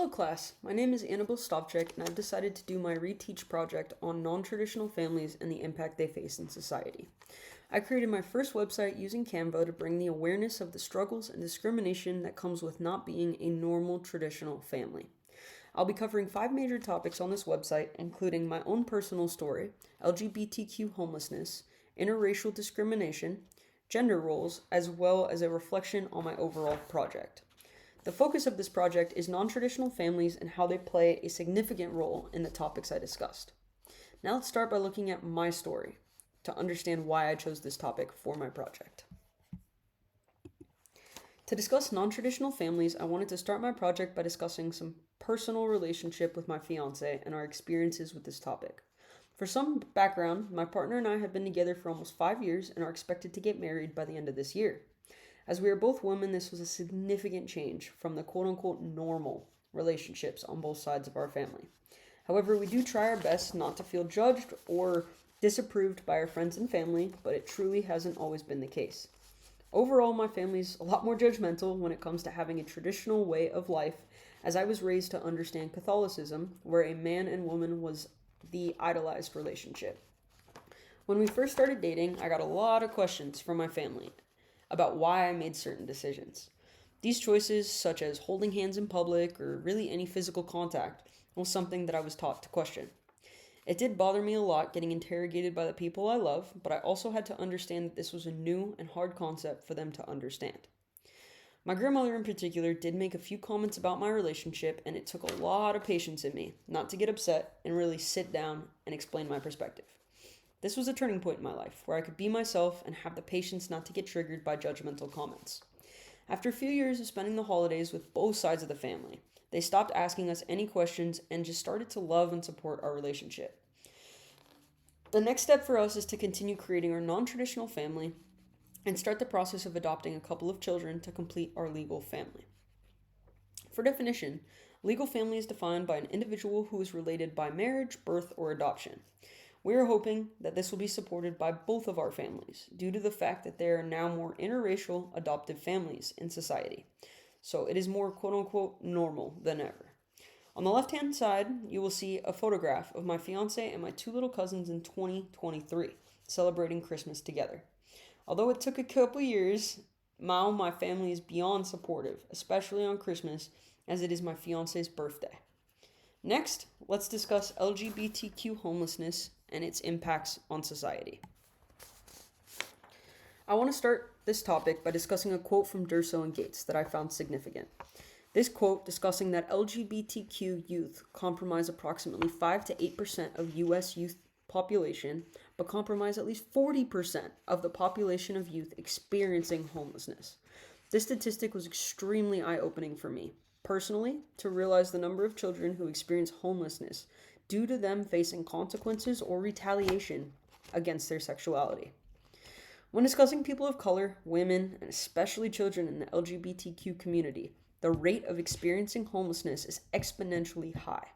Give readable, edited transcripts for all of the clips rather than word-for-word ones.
Hello class, my name is Annabelle Stavchek and I've decided to do my Reteach project on non-traditional families and the impact they face in society. I created my first website using Canva to bring the awareness of the struggles and discrimination that comes with not being a normal traditional family. I'll be covering 5 major topics on this website, including my own personal story, LGBTQ homelessness, interracial discrimination, gender roles, as well as a reflection on my overall project. The focus of this project is non-traditional families and how they play a significant role in the topics I discussed. Now let's start by looking at my story to understand why I chose this topic for my project. To discuss non-traditional families, I wanted to start my project by discussing some personal relationship with my fiance and our experiences with this topic. For some background, my partner and I have been together for almost 5 years and are expected to get married by the end of this year. As we are both women, this was a significant change from the quote-unquote normal relationships on both sides of our family. However, we do try our best not to feel judged or disapproved by our friends and family, but it truly hasn't always been the case. Overall, my family's a lot more judgmental when it comes to having a traditional way of life, as I was raised to understand Catholicism, where a man and woman was the idolized relationship. When we first started dating, I got a lot of questions from my family about why I made certain decisions. These choices, such as holding hands in public or really any physical contact, was something that I was taught to question. It did bother me a lot getting interrogated by the people I love, but I also had to understand that this was a new and hard concept for them to understand. My grandmother in particular did make a few comments about my relationship, and it took a lot of patience in me not to get upset and really sit down and explain my perspective. This was a turning point in my life where I could be myself and have the patience not to get triggered by judgmental comments. After a few years of spending the holidays with both sides of the family, they stopped asking us any questions and just started to love and support our relationship. The next step for us is to continue creating our non-traditional family and start the process of adopting a couple of children to complete our legal family. For definition, legal family is defined by an individual who is related by marriage, birth, or adoption. We are hoping that this will be supported by both of our families due to the fact that there are now more interracial adoptive families in society. So it is more quote-unquote normal than ever. On the left-hand side, you will see a photograph of my fiance and my 2 little cousins in 2023 celebrating Christmas together. Although it took a couple years, now my family is beyond supportive, especially on Christmas, as it is my fiance's birthday. Next, let's discuss LGBTQ homelessness and its impacts on society. I want to start this topic by discussing a quote from Durso and Gates that I found significant. This quote discussing that LGBTQ youth comprise approximately 5 to 8% of U.S. youth population, but comprise at least 40% of the population of youth experiencing homelessness. This statistic was extremely eye-opening for me, personally, to realize the number of children who experience homelessness due to them facing consequences or retaliation against their sexuality. When discussing people of color, women, and especially children in the LGBTQ community, the rate of experiencing homelessness is exponentially high.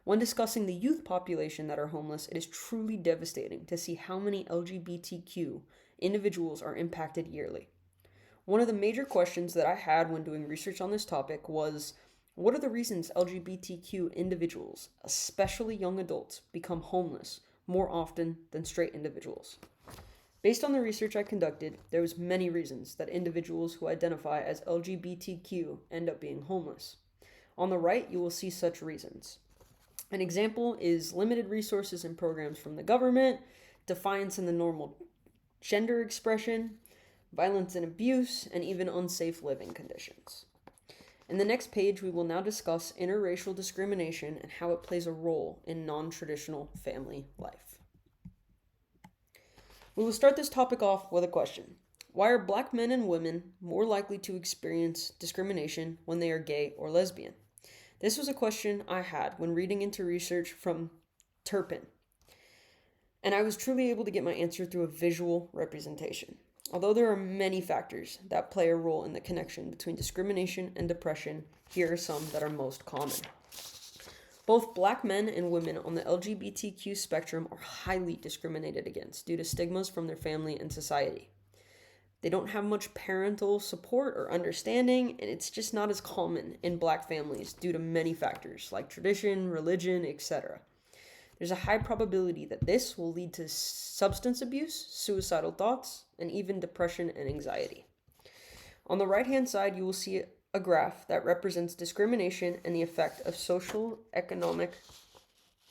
When discussing the youth population that are homeless, it is truly devastating to see how many LGBTQ individuals are impacted yearly. One of the major questions that I had when doing research on this topic was, what are the reasons LGBTQ individuals, especially young adults, become homeless more often than straight individuals? Based on the research I conducted, there was many reasons that individuals who identify as LGBTQ end up being homeless. On the right, you will see such reasons. An example is limited resources and programs from the government, defiance in the normal gender expression, violence and abuse, and even unsafe living conditions. In the next page, we will now discuss interracial discrimination and how it plays a role in non-traditional family life. We will start this topic off with a question. Why are Black men and women more likely to experience discrimination when they are gay or lesbian? This was a question I had when reading into research from Turpin, and I was truly able to get my answer through a visual representation. Although there are many factors that play a role in the connection between discrimination and depression, here are some that are most common. Both Black men and women on the LGBTQ spectrum are highly discriminated against due to stigmas from their family and society. They don't have much parental support or understanding, and it's just not as common in Black families due to many factors like tradition, religion, etc. There's a high probability that this will lead to substance abuse, suicidal thoughts, and even depression and anxiety. On the right-hand side, you will see a graph that represents discrimination and the effect of social economic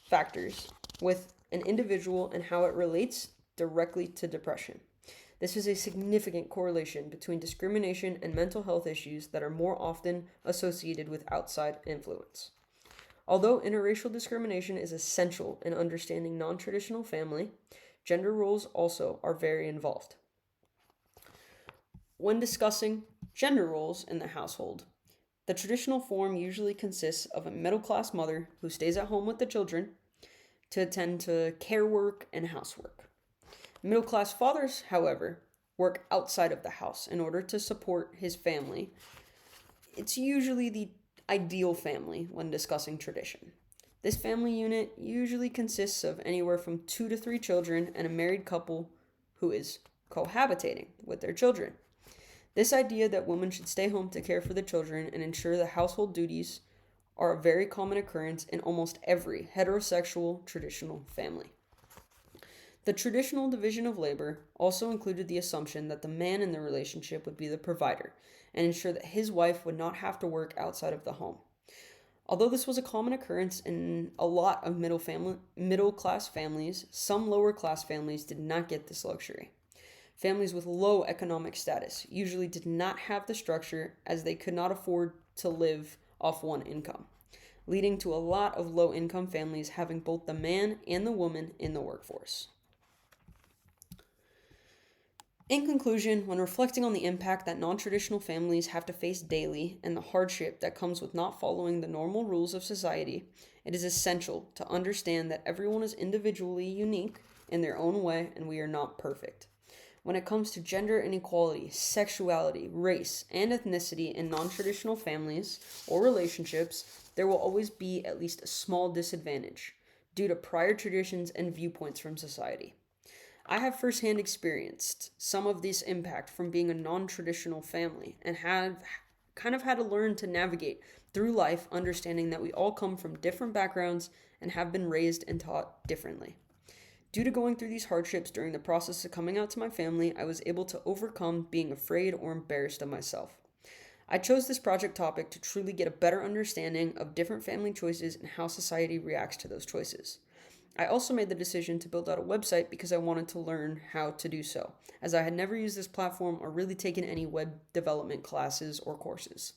factors with an individual and how it relates directly to depression. This is a significant correlation between discrimination and mental health issues that are more often associated with outside influence. Although interracial discrimination is essential in understanding non-traditional family, gender roles also are very involved. When discussing gender roles in the household, the traditional form usually consists of a middle-class mother who stays at home with the children to attend to care work and housework. Middle-class fathers, however, work outside of the house in order to support his family. It's usually the ideal family when discussing tradition. This family unit usually consists of anywhere from 2 to 3 children and a married couple who is cohabitating with their children. This idea that women should stay home to care for the children and ensure the household duties are a very common occurrence in almost every heterosexual traditional family. The traditional division of labor also included the assumption that the man in the relationship would be the provider and ensure that his wife would not have to work outside of the home. Although this was a common occurrence in a lot of middle-class families, some lower-class families did not get this luxury. Families with low economic status usually did not have the structure as they could not afford to live off one income, leading to a lot of low-income families having both the man and the woman in the workforce. In conclusion, when reflecting on the impact that non-traditional families have to face daily and the hardship that comes with not following the normal rules of society, it is essential to understand that everyone is individually unique in their own way and we are not perfect. When it comes to gender inequality, sexuality, race, and ethnicity in non-traditional families or relationships, there will always be at least a small disadvantage due to prior traditions and viewpoints from society. I have firsthand experienced some of this impact from being a non-traditional family and have kind of had to learn to navigate through life understanding that we all come from different backgrounds and have been raised and taught differently. Due to going through these hardships during the process of coming out to my family, I was able to overcome being afraid or embarrassed of myself. I chose this project topic to truly get a better understanding of different family choices and how society reacts to those choices. I also made the decision to build out a website because I wanted to learn how to do so, as I had never used this platform or really taken any web development classes or courses.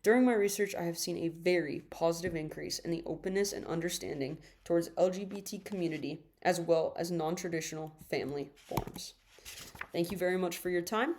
During my research, I have seen a very positive increase in the openness and understanding towards LGBT community as well as non-traditional family forms. Thank you very much for your time.